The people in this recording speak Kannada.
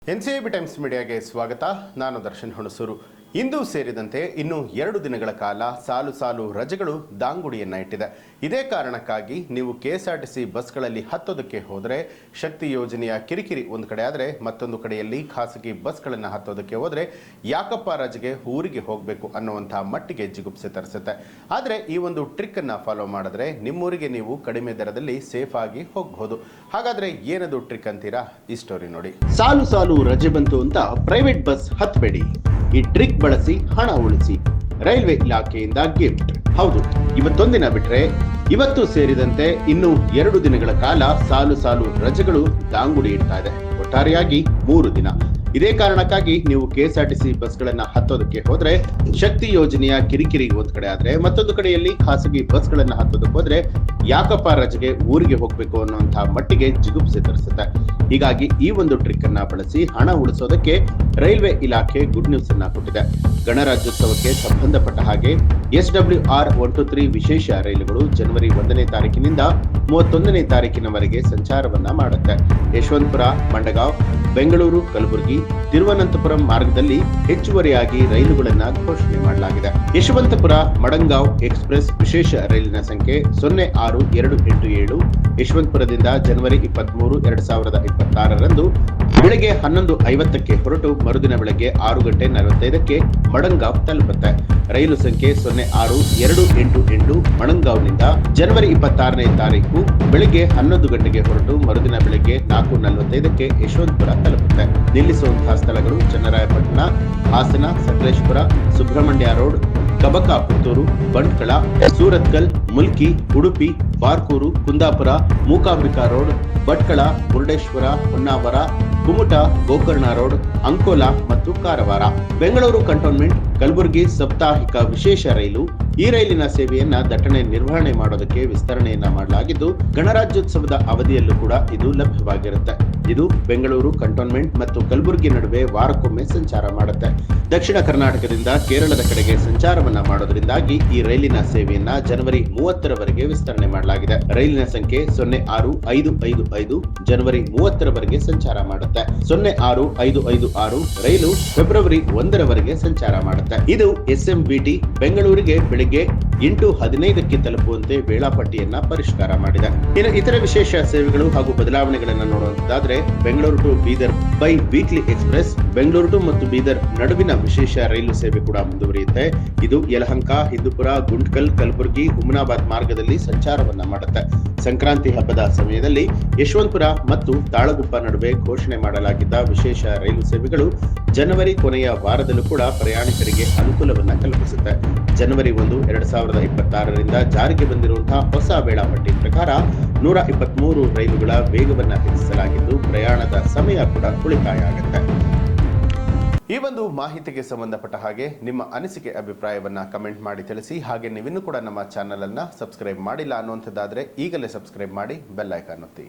ಎನ್ಸಿಬಿ ಟೈಮ್ಸ್ ಮೀಡಿಯಾಗೆ ಸ್ವಾಗತ. ನಾನು ದರ್ಶನ್ ಹುಣಸೂರು. ಇಂದು ಸೇರಿದಂತೆ ಇನ್ನು 2 ದಿನಗಳ ಕಾಲ ಸಾಲು ರಜೆಗಳು ದಾಂಗುಡಿಯನ್ನ ಇಟ್ಟಿದೆ. ಇದೇ ಕಾರಣಕ್ಕಾಗಿ ನೀವು ಕೆಎಸ್ಆರ್ಟಿಸಿ ಬಸ್ಗಳಲ್ಲಿ ಹತ್ತೋದಕ್ಕೆ ಹೋದರೆ ಶಕ್ತಿ ಯೋಜನೆಯ ಕಿರಿಕಿರಿ ಒಂದು ಕಡೆ ಆದರೆ, ಮತ್ತೊಂದು ಕಡೆಯಲ್ಲಿ ಖಾಸಗಿ ಬಸ್ಗಳನ್ನು ಹತ್ತೋದಕ್ಕೆ ಹೋದರೆ ಯಾಕಪ್ಪ ರಜೆಗೆ ಊರಿಗೆ ಹೋಗಬೇಕು ಅನ್ನುವಂಥ ಮಟ್ಟಿಗೆ ಜಿಗುಪ್ಸೆ ತರಿಸುತ್ತೆ. ಆದರೆ ಈ ಒಂದು ಟ್ರಿಕ್ ಅನ್ನ ಫಾಲೋ ಮಾಡಿದ್ರೆ ನಿಮ್ಮೂರಿಗೆ ನೀವು ಕಡಿಮೆ ದರದಲ್ಲಿ ಸೇಫ್ ಆಗಿ ಹೋಗಬಹುದು. ಹಾಗಾದ್ರೆ ಏನದು ಟ್ರಿಕ್ ಅಂತೀರಾ? ಈ ಸ್ಟೋರಿ ನೋಡಿ. ಸಾಲು ರಜೆ ಬಂತು ಅಂತ ಪ್ರೈವೇಟ್ ಬಸ್ ಹತ್ತಬೇಡಿ. ಈ ಟ್ರಿಕ್ ಬಳಸಿ ಹಣ ಉಳಿಸಿ. ರೈಲ್ವೆ ಇಲಾಖೆಯಿಂದ ಗಿಫ್ಟ್. ಹೌದು, ಇವತ್ತೊಂದಿನ ಬಿಟ್ರೆ ಇವತ್ತು ಸೇರಿದಂತೆ ಇನ್ನು 2 ದಿನಗಳ ಕಾಲ ಸಾಲು ರಜೆಗಳು ದಾಂಗುಡಿ ಇಡ್ತಾ ಇದೆ. ಒಟ್ಟಾರೆಯಾಗಿ 3 ದಿನ. ಇದೇ ಕಾರಣಕ್ಕಾಗಿ ನೀವು ಕೆಎಸ್ಆರ್ಟಿಸಿ ಬಸ್ಗಳನ್ನ ಹತ್ತೋದಕ್ಕೆ ಹೋದ್ರೆ ಶಕ್ತಿ ಯೋಜನೆಯ ಕಿರಿಕಿರಿ ಒಂದ್ ಕಡೆ ಆದ್ರೆ, ಮತ್ತೊಂದು ಕಡೆಯಲ್ಲಿ ಖಾಸಗಿ ಬಸ್ಗಳನ್ನ ಹತ್ತೋದಕ್ಕೆ ಹೋದ್ರೆ ಯಾಕಪ್ಪ ರಜೆಗೆ ಊರಿಗೆ ಹೋಗ್ಬೇಕು ಅನ್ನುವಂತಹ ಮಟ್ಟಿಗೆ ಜಿಗುಪ್ಸೆ ತರಿಸುತ್ತೆ. ಹೀಗಾಗಿ ಈ ಒಂದು ಟ್ರಿಕ್ ಅನ್ನ ಬಳಸಿ ಹಣ ಉಳಿಸೋದಕ್ಕೆ ರೈಲ್ವೆ ಇಲಾಖೆ ಗುಡ್ ನ್ಯೂಸ್ ಅನ್ನ ಕೊಟ್ಟಿದೆ. ಗಣರಾಜ್ಯೋತ್ಸವಕ್ಕೆ ಸಂಬಂಧಪಟ್ಟ ಹಾಗೆ SWR 123 ವಿಶೇಷ ರೈಲುಗಳು ಜನವರಿ 1ನೇ ತಾರೀಕಿನಿಂದ 31ನೇ ತಾರೀಕಿನವರೆಗೆ ಸಂಚಾರವನ್ನ ಮಾಡುತ್ತೆ. ಯಶವಂತಪುರ, ಮಂಡಗಾಂವ್, ಬೆಂಗಳೂರು, ಕಲಬುರಗಿ, ತಿರುವನಂತಪುರಂ ಮಾರ್ಗದಲ್ಲಿ ಹೆಚ್ಚುವರಿಯಾಗಿ ರೈಲುಗಳನ್ನ ಘೋಷಣೆ ಮಾಡಲಾಗಿದೆ. ಯಶವಂತಪುರ ಮಡಂಗಾಂವ್ ಎಕ್ಸ್ಪ್ರೆಸ್ ವಿಶೇಷ ರೈಲಿನ ಸಂಖ್ಯೆ 06287 ಯಶವಂತಪುರದಿಂದ ಜನವರಿ 23, 2026ರಂದು ಬೆಳಗ್ಗೆ 11:50ಕ್ಕೆ ಹೊರಟು ಮರುದಿನ ಬೆಳಗ್ಗೆ 6:45ಕ್ಕೆ ಮಡಂಗಾಂವ್ ತಲುಪುತ್ತೆ. ರೈಲು ಸಂಖ್ಯೆ 06288 ಮಡಂಗಾಂವ್ನಿಂದ ಜನವರಿ 26ನೇ ತಾರೀಕು ಬೆಳಗ್ಗೆ 11 ಗಂಟೆಗೆ ಹೊರಟು ಮರುದಿನ ಬೆಳಗ್ಗೆ 4:45ಕ್ಕೆ ಯಶವಂತಪುರ ತಲುಪುತ್ತೆ. ನಿಲ್ಲಿಸುವಂತಹ ಸ್ಥಳಗಳು Channarayapatna, Hassan, Sakleshpur, Subrahmanya road, Kabaka, Puttur, Bantwal, Surathkal, Mulki, Udupi, Barkur, Kundapura, Mookambika road, Bhatkal, Murudeshwar, Honnavar, Kumta, Gokarna road, Ankola ಮತ್ತು ಕಾರವಾರ. ಬೆಂಗಳೂರು ಕಂಟೋನ್ಮೆಂಟ್, ಕಲಬುರಗಿ ಸಾಪ್ತಾಹಿಕ ವಿಶೇಷ ರೈಲು. ಈ ರೈಲಿನ ಸೇವೆಯನ್ನ ದಟ್ಟಣೆ ನಿರ್ವಹಣೆ ಮಾಡೋದಕ್ಕೆ ವಿಸ್ತರಣೆಯನ್ನ ಮಾಡಲಾಗಿದ್ದು, ಗಣರಾಜ್ಯೋತ್ಸವದ ಅವಧಿಯಲ್ಲೂ ಕೂಡ ಇದು ಲಭ್ಯವಾಗಿರುತ್ತೆ. ಇದು ಬೆಂಗಳೂರು ಕಂಟೋನ್ಮೆಂಟ್ ಮತ್ತು ಕಲಬುರಗಿ ನಡುವೆ ವಾರಕ್ಕೊಮ್ಮೆ ಸಂಚಾರ ಮಾಡುತ್ತೆ. ದಕ್ಷಿಣ ಕರ್ನಾಟಕದಿಂದ ಕೇರಳದ ಕಡೆಗೆ ಸಂಚಾರವನ್ನ ಮಾಡೋದ್ರಿಂದಾಗಿ ಈ ರೈಲಿನ ಸೇವೆಯನ್ನ ಜನವರಿ 30ರವರೆಗೆ ವಿಸ್ತರಣೆ ಮಾಡಲಾಗಿದೆ. ರೈಲಿನ ಸಂಖ್ಯೆ 06555 ಜನವರಿ 30ರವರೆಗೆ ಸಂಚಾರ ಮಾಡುತ್ತೆ. 06556 ರೈಲು ಫೆಬ್ರವರಿ 1ರವರೆಗೆ ಸಂಚಾರ ಮಾಡುತ್ತೆ. ಇದು SMBT ಬೆಂಗಳೂರಿಗೆ ಬೆಳಿಗ್ಗೆ 8:15ಕ್ಕೆ ತಲುಪುವಂತೆ ವೇಳಾಪಟ್ಟಿಯನ್ನ ಪರಿಷ್ಕಾರ ಮಾಡಿದೆ. ಇನ್ನು ಇತರ ವಿಶೇಷ ಸೇವೆಗಳು ಹಾಗೂ ಬದಲಾವಣೆಗಳನ್ನು ನೋಡುವಂತಾದ್ರೆ, Bengaluru to Bidar biweekly express Bengaluru to ಮತ್ತು ಬೀದರ್ ನಡುವಿನ ವಿಶೇಷ ರೈಲು ಸೇವೆ ಕೂಡ ಮುಂದುವರಿಯುತ್ತೆ. ಇದು ಯಲಹಂಕ, ಹಿಂದೂಪುರ, ಗುಂಟ್ಕಲ್, ಕಲಬುರಗಿ, ಹುಮನಾಬಾದ್ ಮಾರ್ಗದಲ್ಲಿ ಸಂಚಾರವನ್ನ ಮಾಡುತ್ತೆ. ಸಂಕ್ರಾಂತಿ ಹಬ್ಬದ ಸಮಯದಲ್ಲಿ ಯಶವಂತಪುರ ಮತ್ತು ತಾಳಗುಪ್ಪ ನಡುವೆ ಘೋಷಣೆ ಮಾಡಲಾಗಿದ್ದ ವಿಶೇಷ ರೈಲು ಸೇವೆಗಳು ಜನವರಿ ಕೊನೆಯ ವಾರದಲ್ಲೂ ಕೂಡ ಪ್ರಯಾಣಿಕರಿಗೆ ಅನುಕೂಲವನ್ನ ಕಲ್ಪಿಸುತ್ತೆ. ಜನವರಿ 1, 2026ರಿಂದ ಜಾರಿಗೆ ಬಂದಿರುವಂತಹ ಹೊಸ ವೇಳಾಪಟ್ಟಿ ಪ್ರಕಾರ 123 ರೈಲುಗಳ ವೇಗವನ್ನ ಹೆಚ್ಚಿಸಲಾಗಿದ್ದು, ಪ್ರಯಾಣದ ಸಮಯ ಕೂಡ ಉಳಿತಾಯ ಆಗುತ್ತೆ. ಈ ಒಂದು ಮಾಹಿತಿಗೆ ಸಂಬಂಧಪಟ್ಟ ಹಾಗೆ ನಿಮ್ಮ ಅನಿಸಿಕೆ ಅಭಿಪ್ರಾಯವನ್ನ ಕಮೆಂಟ್ ಮಾಡಿ ತಿಳಿಸಿ. ಹಾಗೆ ನೀವಿನ್ನೂ ಕೂಡ ನಮ್ಮ ಚಾನೆಲ್ ಅನ್ನ ಸಬ್ಸ್ಕ್ರೈಬ್ ಮಾಡಿಲ್ಲ ಅನ್ನುವಂಥದ್ದಾದ್ರೆ ಈಗಲೇ ಸಬ್ಸ್ಕ್ರೈಬ್ ಮಾಡಿ, ಬೆಲ್ ಐಕಾನ್ ಒತ್ತಿ.